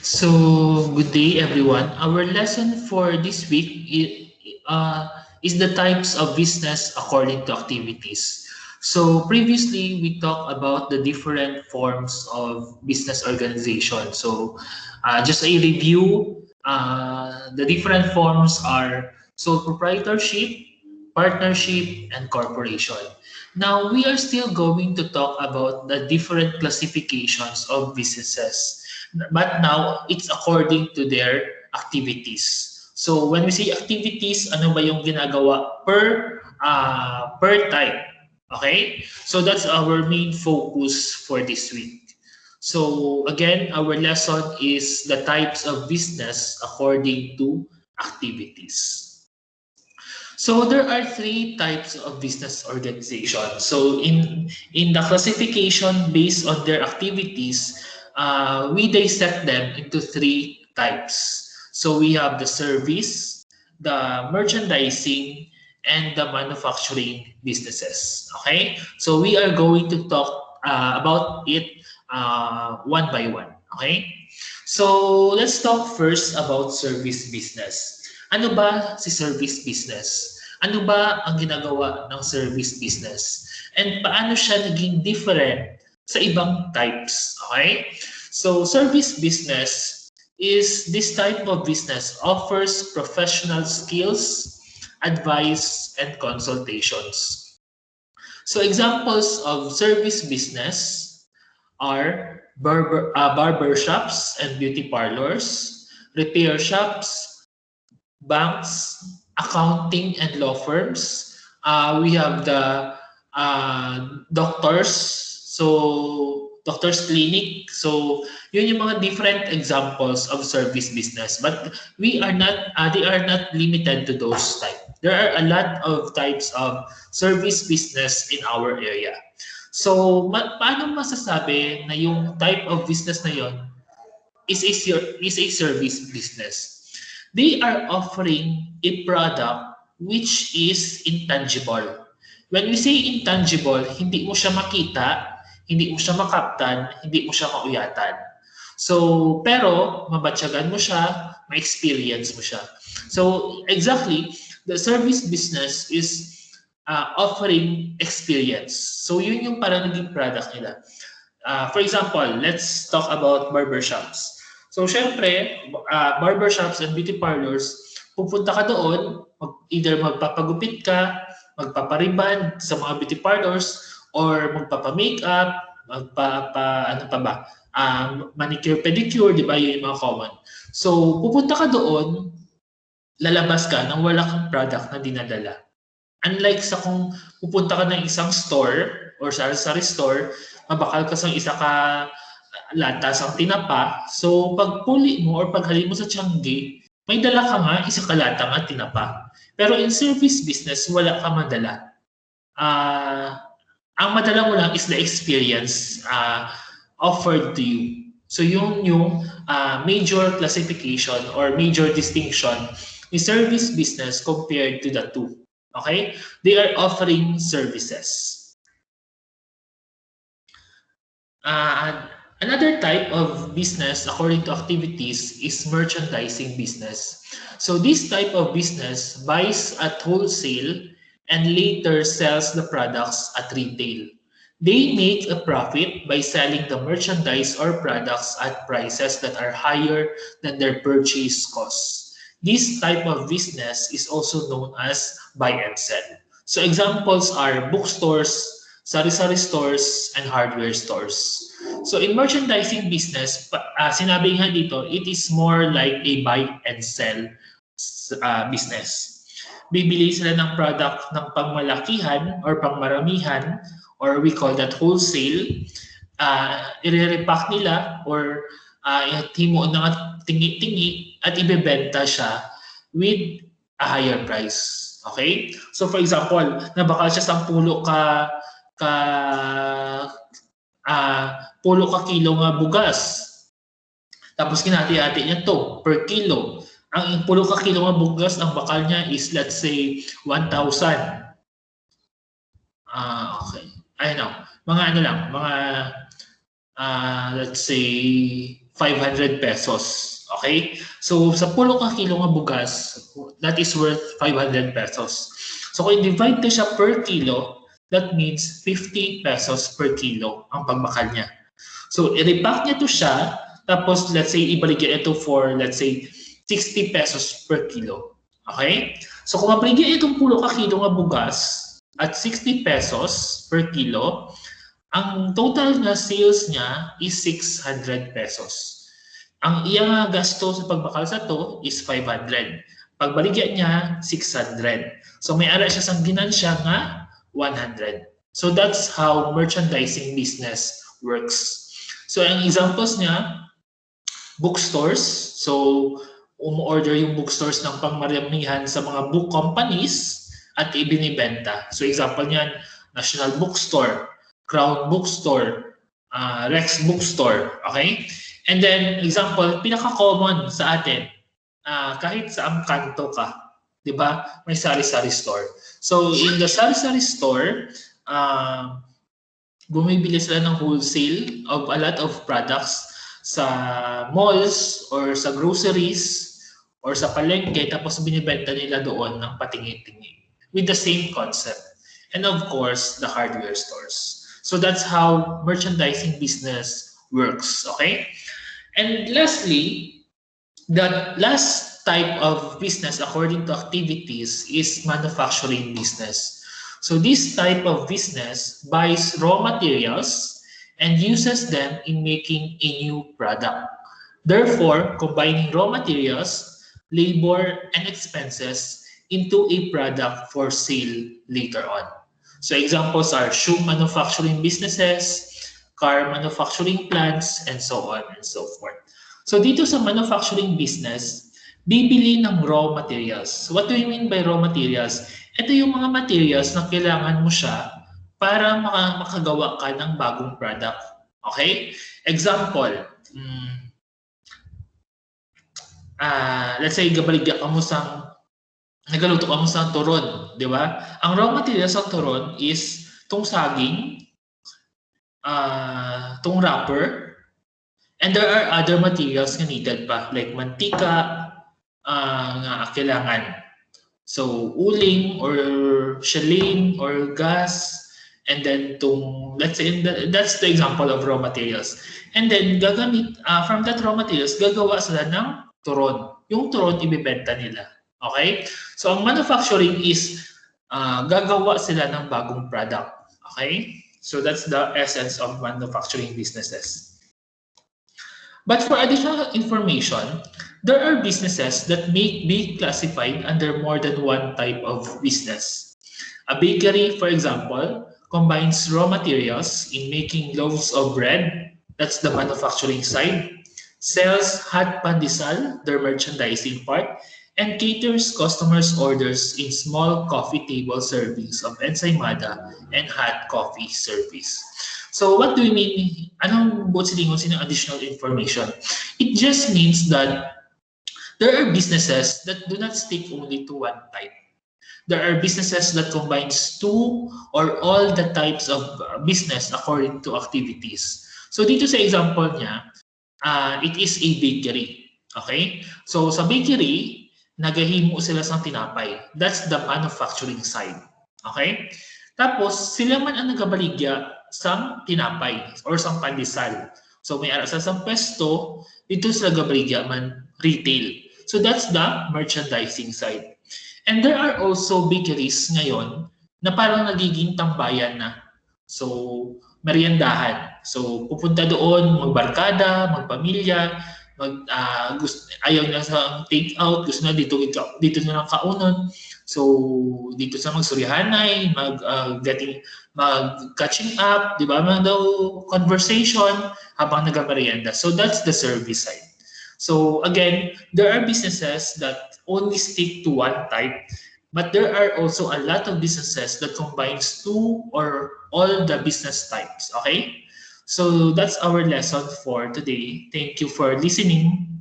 So, good day everyone. Our lesson for this week is the types of business according to activities. So, previously we talked about the different forms of business organization. So, just a review, the different forms are sole proprietorship, partnership, and corporation. Now, we are still going to talk about the different classifications of businesses, but now it's according to their activities. So when we say activities, ano ba yung ginagawa per type? Okay? So that's our main focus for this week. So again, our lesson is the types of business according to activities. So there are three types of business organization. So in the classification based on their activities, we dissect them into three types. So we have the service, the merchandising, and the manufacturing businesses. Okay, so we are going to talk about it one by one. Okay, so let's talk first about service business. Ano ba si service business? Ano ba ang ginagawa ng service business? And paano siya naging different sa ibang types? Okay? So, service business is this type of business offers professional skills, advice, and consultations. So, examples of service business are barber shops and beauty parlors, repair shops, banks, accounting and law firms. We have the doctors, so doctors clinic. So yun yung mga different examples of service business. But they are not limited to those type. There are a lot of types of service business in our area. So paano masasabi na yung type of business na yon is a service business? They are offering a product which is intangible. When we say intangible, hindi mo siya makita, hindi mo siya makaptan, hindi mo siya kauyatan. So, pero mabatyagan mo siya, ma-experience mo siya. So, exactly, the service business is offering experience. So, yun yung parang naging product nila. For example, let's talk about barbershops. So, syempre, barbershops and beauty parlors, pupunta ka doon, either magpapagupit ka, magpapariban sa mga beauty parlors, or magpapa-makeup, ano pa ba, manicure, pedicure, di ba? Yun yung mga common. So, pupunta ka doon, lalabas ka nang wala kang product na dinadala. Unlike sa kung pupunta ka ng isang store or sa store, mabakal ka sa isa ka latas ang tinapa. So, pag puli mo or paghali mo sa Tiangge, may dala ka nga, isa kalata nga tinapa. Pero in service business, wala ka madala. Ang madala mo lang is the experience offered to you. So, yung major classification or major distinction ni service business compared to the two. Okay? They are offering services. Another type of business according to activities is merchandising business. So this type of business buys at wholesale and later sells the products at retail. They make a profit by selling the merchandise or products at prices that are higher than their purchase costs. This type of business is also known as buy and sell. So examples are bookstores, sari-sari stores, and hardware stores. So in merchandising business, sinabi nga dito, it is more like a buy and sell business. Bibili sila ng product ng pangmalakihan or pangmaramihan, or we call that wholesale. I-repack nila or himo ng tingi-tingi at ibebenta siya with a higher price. Okay? So for example, nabakal siya 10 pulo ka kilo nga bugas. Tapos kinati-hati niya to per kilo. Ang pulo ka kilo nga bugas, ang bakal niya is let's say 1,000. Okay. I know. Mga ano lang, mga let's say 500 pesos. Okay? So, sa 10 ka kilo nga bugas, that is worth 500 pesos. So, kung i-divide ko siya per kilo, that means 50 pesos per kilo ang pagbakal niya. So, i-repack niya to siya, tapos let's say ibalik niya ito for, let's say, 60 pesos per kilo. Okay? So, kung mabaligyan itong 10 ka kilo nga bugas at 60 pesos per kilo, ang total na sales niya is 600 pesos. Ang iyang gasto sa pagbakal sa to is 500. Pagbaligyan niya, 600. So may ara siya sang ginansya nga 100. So that's how merchandising business works. So ang examples niya, bookstores. So umu-order yung bookstores ng pangmaramihan sa mga book companies at ibinibenta. So example niyan, National Bookstore, Crown Bookstore, Rex Bookstore, okay? And then, example, pinaka-common sa atin, kahit sa ang kanto ka, di ba? May sari-sari store. So, in the sari-sari store, bumibili sila ng wholesale of a lot of products sa malls or sa groceries or sa palengke, tapos binibenta nila doon ng patingin-tingin with the same concept. And of course, the hardware stores. So that's how merchandising business works, okay? And lastly, the last type of business according to activities is manufacturing business. So this type of business buys raw materials and uses them in making a new product. Therefore, combining raw materials, labor, and expenses into a product for sale later on. So examples are shoe manufacturing businesses, car manufacturing plants, and so on and so forth. So dito sa manufacturing business, bibili ng raw materials. What do you mean by raw materials? Ito yung mga materials na kailangan mo siya para makagawa ka ng bagong product. Okay? Example, let's say nagaluto ka mo sa turon, di ba? Ang raw materials sa turon is tong saging, tong wrapper, and there are other materials na needed pa, like mantika, nga kailangan. So, uling or shellene or gas, and then let's say, that's the example of raw materials. And then, from that raw materials, gagawa sila ng turon. Yung turon, ibibenta nila. Okay? So, ang manufacturing is, gagawa sila ng bagong product. Okay? So that's the essence of manufacturing businesses. But for additional information, there are businesses that may be classified under more than one type of business. A bakery, for example, combines raw materials in making loaves of bread, that's the manufacturing side, sells hot pandesal, their merchandising part, and caters customers' orders in small coffee table servings of ensaymada and hot coffee service. So what do we mean? Anong butsilingon sinong additional information? It just means that there are businesses that do not stick only to one type. There are businesses that combines two or all the types of business according to activities. So dito sa example niya, it is a bakery. Okay? So sa bakery, nagahimo sila sa tinapay. That's the manufacturing side. Okay? Tapos, sila man ang nagabaligya sa tinapay or sa pandesal. So, may ara sa pwesto, dito sila gabaligya man retail. So, that's the merchandising side. And there are also bakeries ngayon na parang nagiging tambayan na. So, meriendahan. So, pupunta doon, magbarkada, magpamilya, ayaw niya sa take out, gusto na dito na lang kaunon. So dito sa magsuryahanay, mag-catching up, di ba? Daw conversation habang nagmerienda. So that's the service side. So again, there are businesses that only stick to one type, but there are also a lot of businesses that combines two or all the business types. Okay? So that's our lesson for today. Thank you for listening.